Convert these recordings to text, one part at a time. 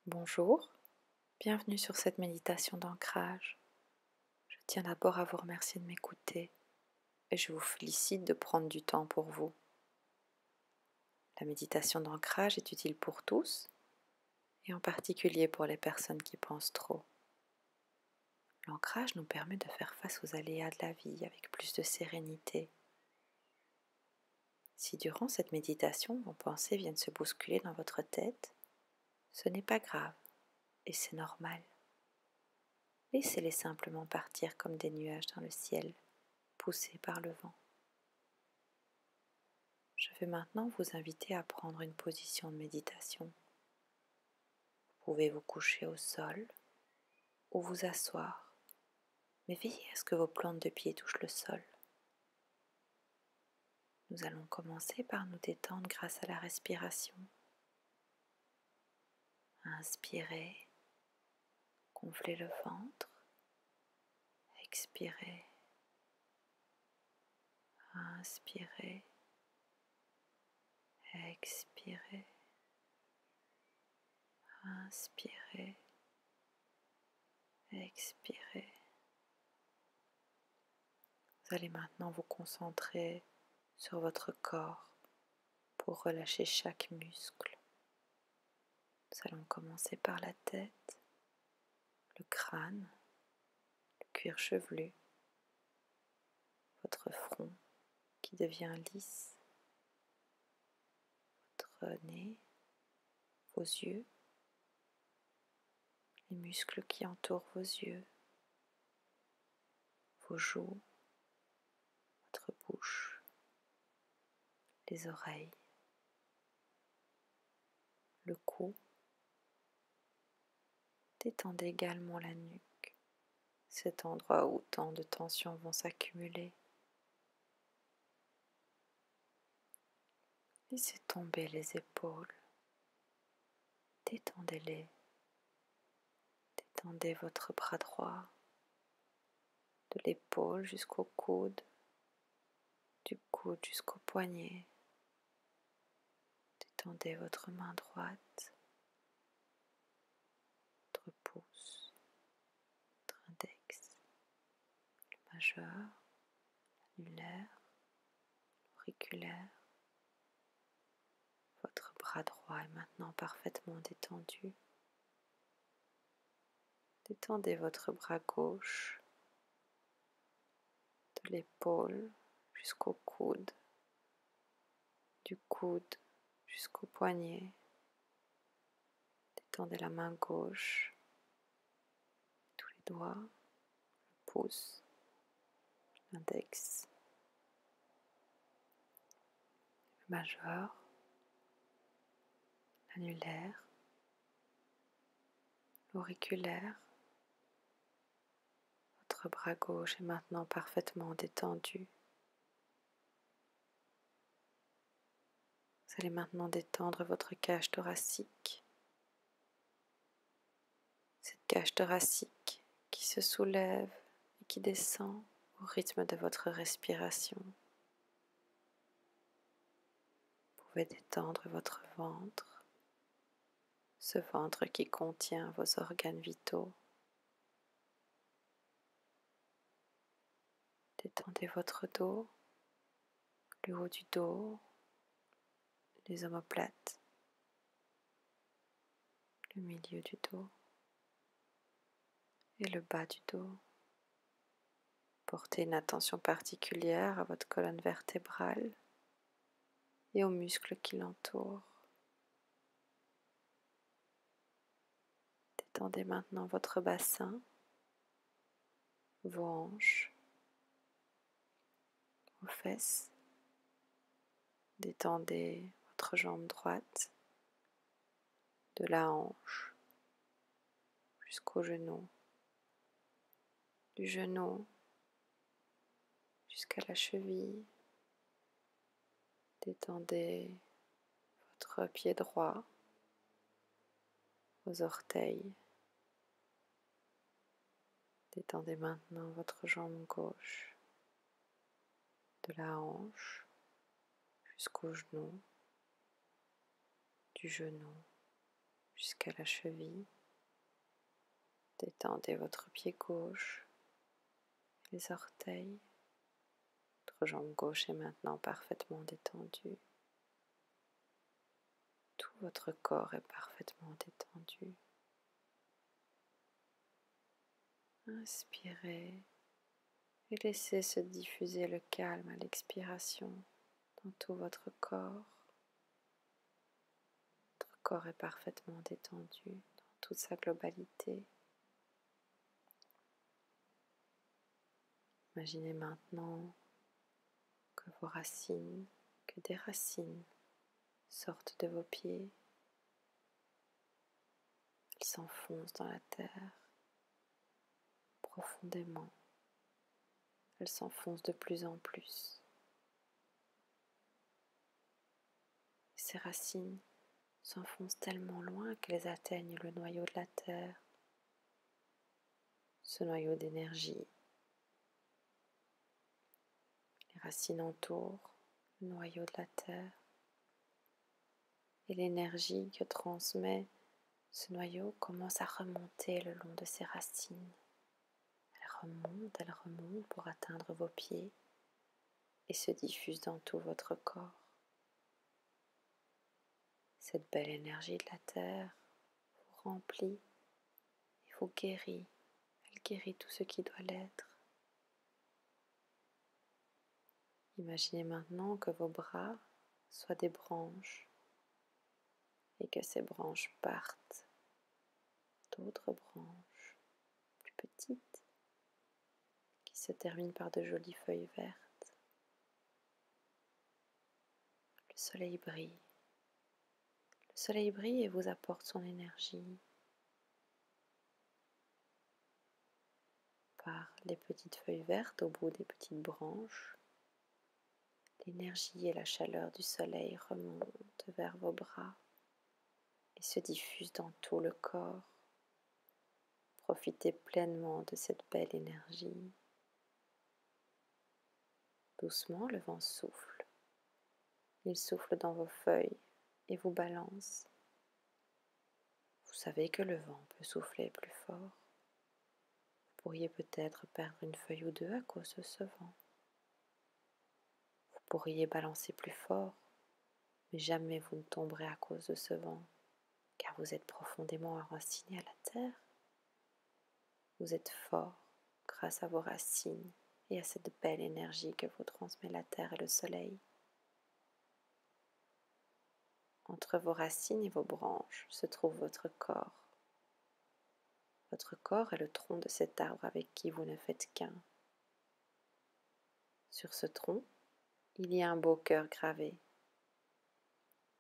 Bonjour, bienvenue sur cette méditation d'ancrage. Je tiens d'abord à vous remercier de m'écouter et je vous félicite de prendre du temps pour vous. La méditation d'ancrage est utile pour tous et en particulier pour les personnes qui pensent trop. L'ancrage nous permet de faire face aux aléas de la vie avec plus de sérénité. Si durant cette méditation vos pensées viennent se bousculer dans votre tête, ce n'est pas grave et c'est normal. Laissez-les simplement partir comme des nuages dans le ciel, poussés par le vent. Je vais maintenant vous inviter à prendre une position de méditation. Vous pouvez vous coucher au sol ou vous asseoir, mais veillez à ce que vos plantes de pied touchent le sol. Nous allons commencer par nous détendre grâce à la respiration. Inspirez, gonflez le ventre, expirez, inspirez, expirez, inspirez, expirez. Vous allez maintenant vous concentrer sur votre corps pour relâcher chaque muscle. Nous allons commencer par la tête, le crâne, le cuir chevelu, votre front qui devient lisse, votre nez, vos yeux, les muscles qui entourent vos yeux, vos joues, votre bouche, les oreilles, le cou. Détendez également la nuque, cet endroit où tant de tensions vont s'accumuler. Laissez tomber les épaules, détendez-les, détendez votre bras droit, de l'épaule jusqu'au coude, du coude jusqu'au poignet. Détendez votre main droite, votre pouce, votre index, le majeur, l'annulaire, l'auriculaire. Votre bras droit est maintenant parfaitement détendu. Détendez votre bras gauche, de l'épaule jusqu'au coude, du coude jusqu'au poignet. Détendez la main gauche, tous les doigts, le pouce, l'index, le majeur, l'annulaire, l'auriculaire. Votre bras gauche est maintenant parfaitement détendu. Vous allez maintenant détendre votre cage thoracique. Cette cage thoracique qui se soulève et qui descend au rythme de votre respiration. Vous pouvez détendre votre ventre, ce ventre qui contient vos organes vitaux. Détendez votre dos, le haut du dos, les omoplates, le milieu du dos et le bas du dos. Portez une attention particulière à votre colonne vertébrale et aux muscles qui l'entourent. Détendez maintenant votre bassin, vos hanches, vos fesses. Détendez votre jambe droite, de la hanche jusqu'au genou, du genou jusqu'à la cheville. Détendez votre pied droit, vos orteils. Détendez maintenant votre jambe gauche, de la hanche jusqu'au genou, du genou jusqu'à la cheville. Détendez votre pied gauche, les orteils. Votre jambe gauche est maintenant parfaitement détendue. Tout votre corps est parfaitement détendu. Inspirez et laissez se diffuser le calme à l'expiration dans tout votre corps. Votre corps est parfaitement détendu dans toute sa globalité. Imaginez maintenant que vos racines, que des racines sortent de vos pieds. Elles s'enfoncent dans la terre profondément. Elles s'enfoncent de plus en plus. Ces racines s'enfoncent tellement loin qu'elles atteignent le noyau de la terre, ce noyau d'énergie. Les racines entourent le noyau de la terre et l'énergie que transmet ce noyau commence à remonter le long de ses racines. Elle remonte pour atteindre vos pieds et se diffuse dans tout votre corps. Cette belle énergie de la terre vous remplit et vous guérit. Elle guérit tout ce qui doit l'être. Imaginez maintenant que vos bras soient des branches et que ces branches partent d'autres branches plus petites qui se terminent par de jolies feuilles vertes. Le soleil brille. Le soleil brille et vous apporte son énergie par les petites feuilles vertes au bout des petites branches. L'énergie et la chaleur du soleil remontent vers vos bras et se diffusent dans tout le corps. Profitez pleinement de cette belle énergie. Doucement, le vent souffle. Il souffle dans vos feuilles et vous balance. Vous savez que le vent peut souffler plus fort. Vous pourriez peut-être perdre une feuille ou deux à cause de ce vent. Vous pourriez balancer plus fort, mais jamais vous ne tomberez à cause de ce vent, car vous êtes profondément enraciné à la terre. Vous êtes fort grâce à vos racines et à cette belle énergie que vous transmet la terre et le soleil. Entre vos racines et vos branches se trouve votre corps. Votre corps est le tronc de cet arbre avec qui vous ne faites qu'un. Sur ce tronc, il y a un beau cœur gravé.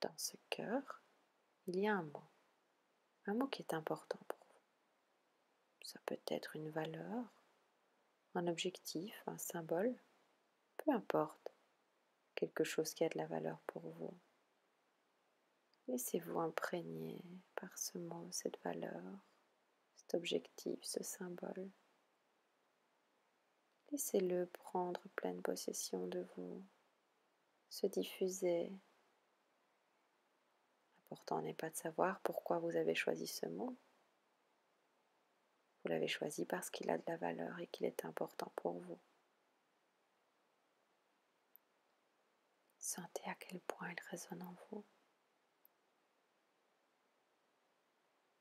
Dans ce cœur, il y a un mot qui est important pour vous. Ça peut être une valeur, un objectif, un symbole, peu importe, quelque chose qui a de la valeur pour vous. Laissez-vous imprégner par ce mot, cette valeur, cet objectif, ce symbole. Laissez-le prendre pleine possession de vous, se diffuser. L'important n'est pas de savoir pourquoi vous avez choisi ce mot. Vous l'avez choisi parce qu'il a de la valeur et qu'il est important pour vous. Sentez à quel point il résonne en vous.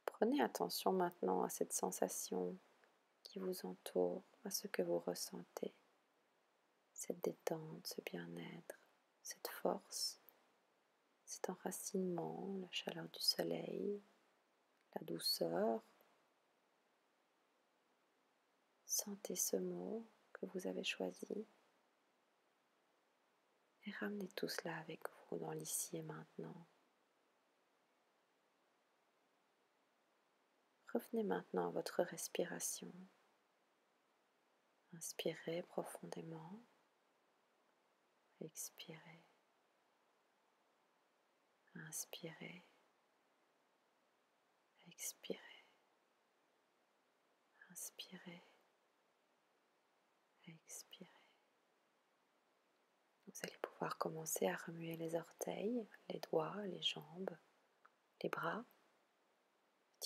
Prenez attention maintenant à cette sensation qui vous entoure, à ce que vous ressentez. Cette détente, ce bien-être, cette force, cet enracinement, la chaleur du soleil, la douceur. Sentez ce mot que vous avez choisi et ramenez tout cela avec vous dans l'ici et maintenant. Revenez maintenant à votre respiration. Inspirez profondément. Expirez. Inspirez. Expirez. Inspirez. Expirez. Vous allez pouvoir commencer à remuer les orteils, les doigts, les jambes, les bras.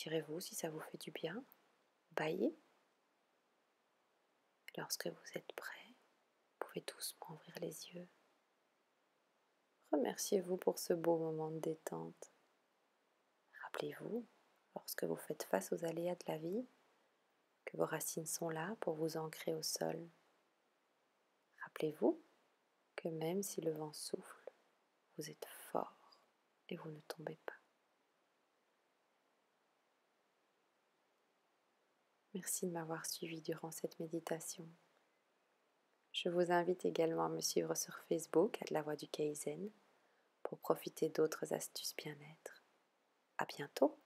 Étirez-vous si ça vous fait du bien. Baillez. Lorsque vous êtes prêt, vous pouvez doucement ouvrir les yeux. Remerciez-vous pour ce beau moment de détente. Rappelez-vous, lorsque vous faites face aux aléas de la vie, que vos racines sont là pour vous ancrer au sol. Rappelez-vous que même si le vent souffle, vous êtes fort et vous ne tombez pas. Merci de m'avoir suivi durant cette méditation. Je vous invite également à me suivre sur Facebook à La Voix du Kaizen pour profiter d'autres astuces bien-être. À bientôt!